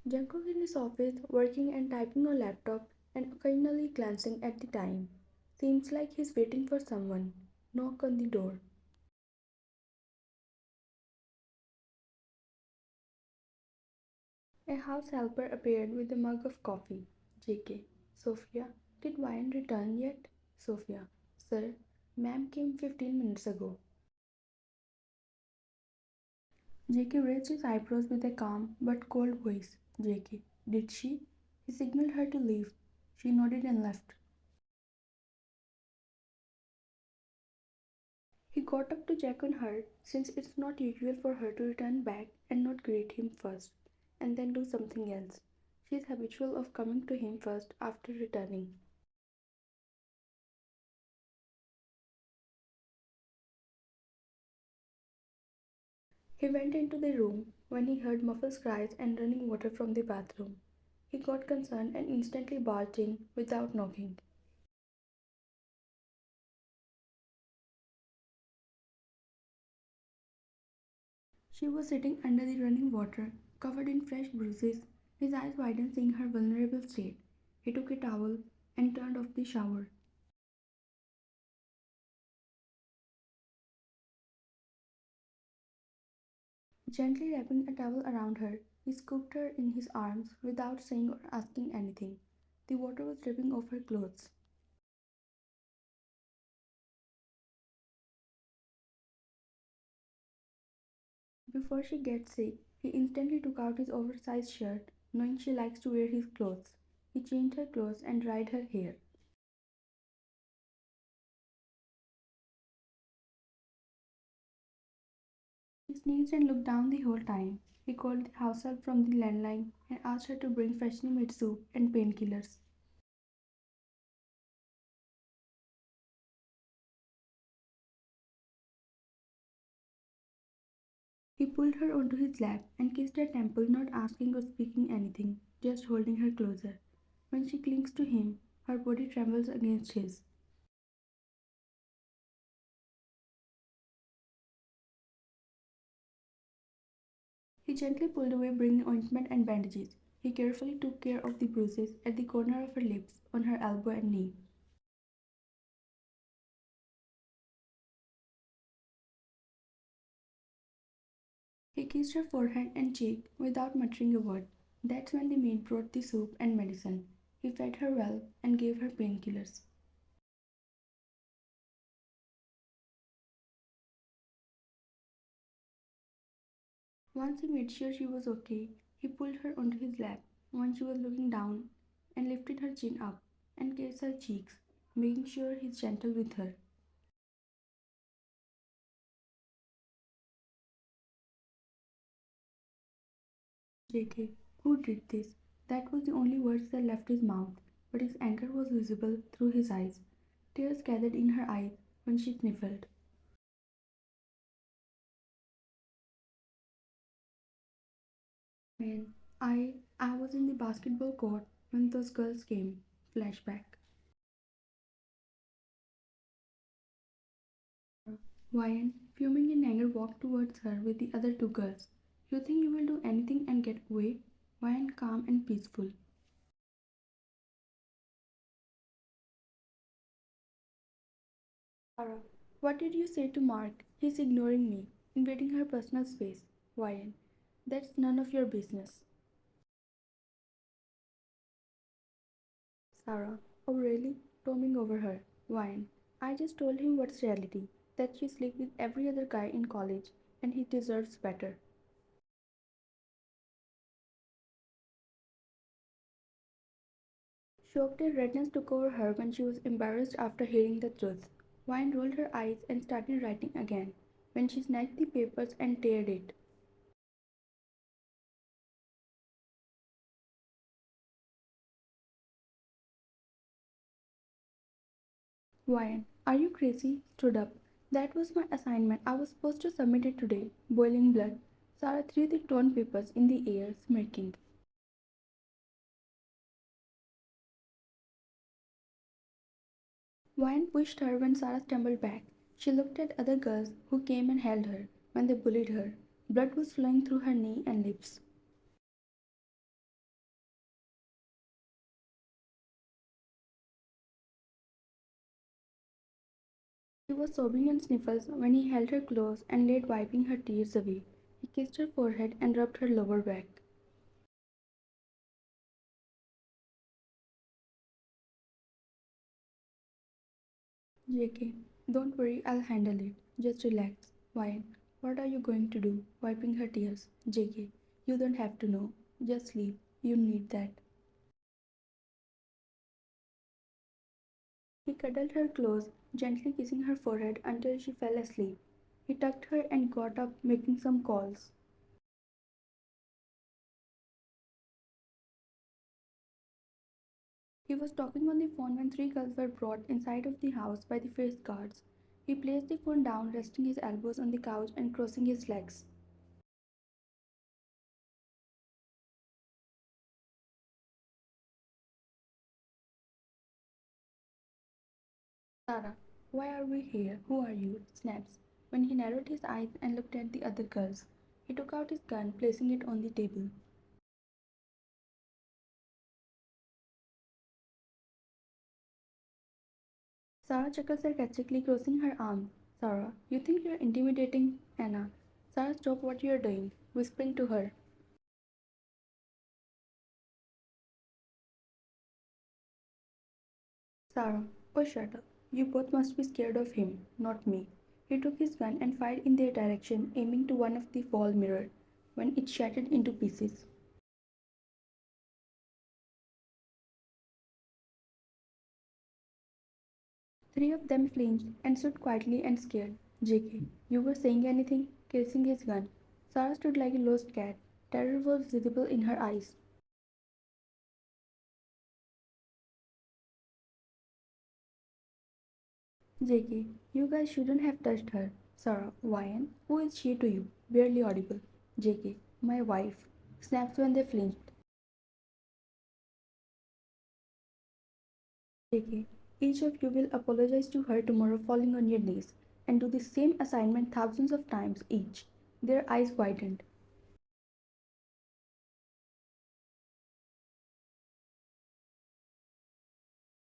Jungkook in his office, working and typing on laptop and occasionally glancing at the time. Seems like he's waiting for someone. Knock on the door. A house helper appeared with a mug of coffee. JK. Sophia. Did Wine return yet? Sophia. Sir, ma'am came 15 minutes ago. JK raised his eyebrows with a calm but cold voice. JK. Did she? He signaled her to leave. She nodded and left. He got up to check on her, since it's not usual for her to return back and not greet him first, and then do something else. She is habitual of coming to him first after returning. He went into the room when he heard muffled cries and running water from the bathroom. He got concerned and instantly barged in without knocking. She was sitting under the running water, covered in fresh bruises. His eyes widened seeing her vulnerable state. He took a towel and turned off the shower. Gently wrapping a towel around her, he scooped her in his arms without saying or asking anything. The water was dripping off her clothes. Before she gets sick, he instantly took out his oversized shirt, knowing she likes to wear his clothes. He changed her clothes and dried her hair. She sneezed and looked down the whole time. He called the house help from the landline and asked her to bring freshly made soup and painkillers. He pulled her onto his lap and kissed her temple, not asking or speaking anything, just holding her closer. When she clings to him, her body trembles against his. He gently pulled away, bringing ointment and bandages. He carefully took care of the bruises at the corner of her lips, on her elbow and knee. He kissed her forehead and cheek without muttering a word. That's when the maid brought the soup and medicine. He fed her well and gave her painkillers. Once he made sure she was okay, he pulled her onto his lap when she was looking down and lifted her chin up and kissed her cheeks, making sure he's gentle with her. JK, who did this? That was the only words that left his mouth, but his anger was visible through his eyes. Tears gathered in her eyes when she sniffled. Man, I was in the basketball court when those girls came. Flashback. Ryan, fuming in anger, walked towards her with the other two girls. You think you will do anything and get away? Ryan, calm and peaceful. Sarah, what did you say to Mark? He's ignoring me, invading her personal space. Ryan, that's none of your business. Sarah, oh really? Toming over her. Ryan, I just told him what's reality, that you sleep with every other guy in college, and he deserves better. Shocked and redness took over her when she was embarrassed after hearing the truth. Vine rolled her eyes and started writing again, when she snatched the papers and teared it. Vine, are you crazy? Stood up. That was my assignment. I was supposed to submit it today. Boiling blood. Sarah threw the torn papers in the air, smirking. Vine pushed her when Sarah stumbled back. She looked at other girls who came and held her when they bullied her. Blood was flowing through her knee and lips. She was sobbing in sniffles when he held her close and laid wiping her tears away. He kissed her forehead and rubbed her lower back. JK, don't worry, I'll handle it. Just relax. Why? What are you going to do? Wiping her tears. JK, you don't have to know. Just sleep. You need that. He cuddled her close, gently kissing her forehead until she fell asleep. He tucked her and got up, making some calls. He was talking on the phone when three girls were brought inside of the house by the face guards. He placed the phone down, resting his elbows on the couch and crossing his legs. Sarah, why are we here? Who are you? Snaps. When he narrowed his eyes and looked at the other girls, he took out his gun, placing it on the table. Sarah chuckled sarcastically, crossing her arms. Sarah, you think you're intimidating Anna. Sarah, stop what you're doing, whispering to her. Sarah, oh shut up. You both must be scared of him, not me. He took his gun and fired in their direction, aiming to one of the wall mirror, when it shattered into pieces. Three of them flinched and stood quietly and scared. JK, you were saying anything? Cursing his gun. Sarah stood like a lost cat. Terror was visible in her eyes. JK, you guys shouldn't have touched her. Sarah, Wyan, who is she to you? Barely audible. JK, my wife. Snaps when they flinched. JK, each of you will apologize to her tomorrow falling on your knees and do the same assignment thousands of times each. Their eyes widened.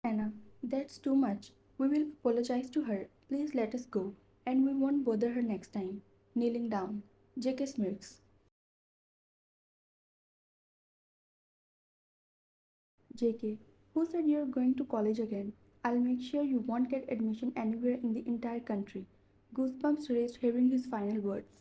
Anna, that's too much. We will apologize to her. Please let us go, and we won't bother her next time. Kneeling down. JK smirks. JK, who said you're going to college again? I'll make sure you won't get admission anywhere in the entire country. Goosebumps raised hearing his final words.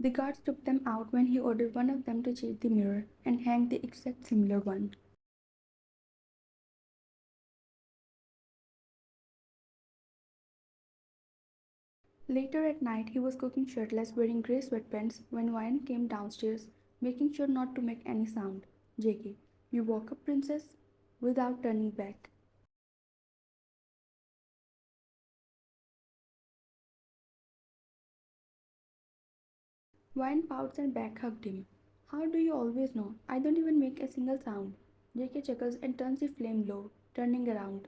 The guards took them out when he ordered one of them to change the mirror and hang the exact similar one. Later at night, he was cooking shirtless, wearing grey sweatpants, when Ryan came downstairs, making sure not to make any sound. JK, you woke up, princess? Without turning back. Ryan pouts and back hugged him. How do you always know? I don't even make a single sound. JK chuckles and turns the flame low, turning around.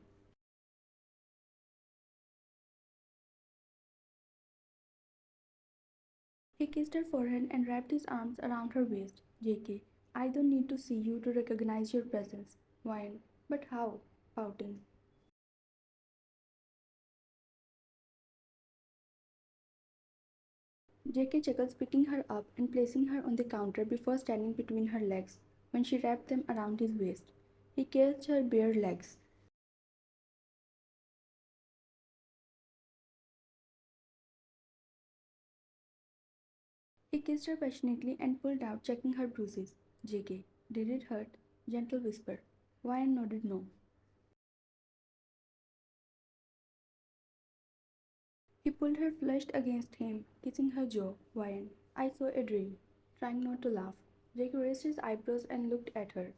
He kissed her forehead and wrapped his arms around her waist. JK, I don't need to see you to recognize your presence. Ryan, but how? Pouting. JK chuckles, picking her up and placing her on the counter before standing between her legs when she wrapped them around his waist. He kissed her bare legs. He kissed her passionately and pulled out, checking her bruises. JK, did it hurt? Gentle whisper. Ryan nodded no. He pulled her flushed against him, kissing her jaw. Ryan, I saw a dream. Trying not to laugh. JK raised his eyebrows and looked at her.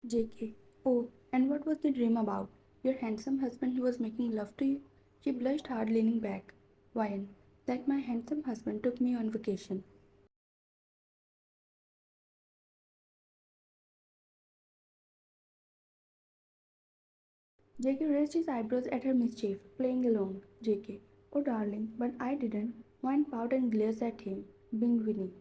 JK, oh, and what was the dream about? Your handsome husband who was making love to you? She blushed hard, leaning back. Ryan, that my handsome husband took me on vacation. JK raised his eyebrows at her mischief, playing along. JK, oh darling, but I didn't. Ryan pouted and glares at him. being Winnie.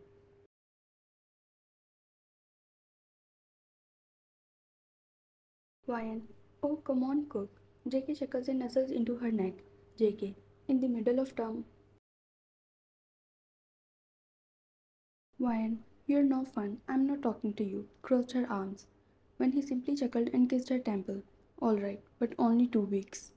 Ryan, oh come on, cook. JK chuckles and nuzzles into her neck. JK, in the middle of term. Ryan, you're no fun. I'm not talking to you. Crossed her arms. When he simply chuckled and kissed her temple. Alright, but only 2 weeks.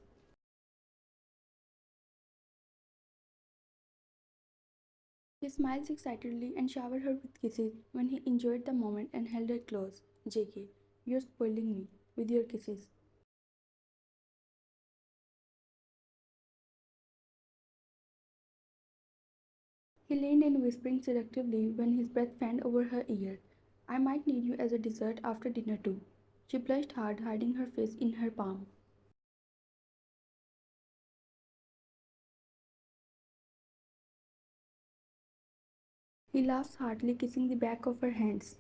He smiles excitedly and showered her with kisses when he enjoyed the moment and held her close. JK, you're spoiling me with your kisses. He leaned in, whispering seductively when his breath fanned over her ear. I might need you as a dessert after dinner too. She blushed hard, hiding her face in her palm. He laughs heartily, kissing the back of her hands.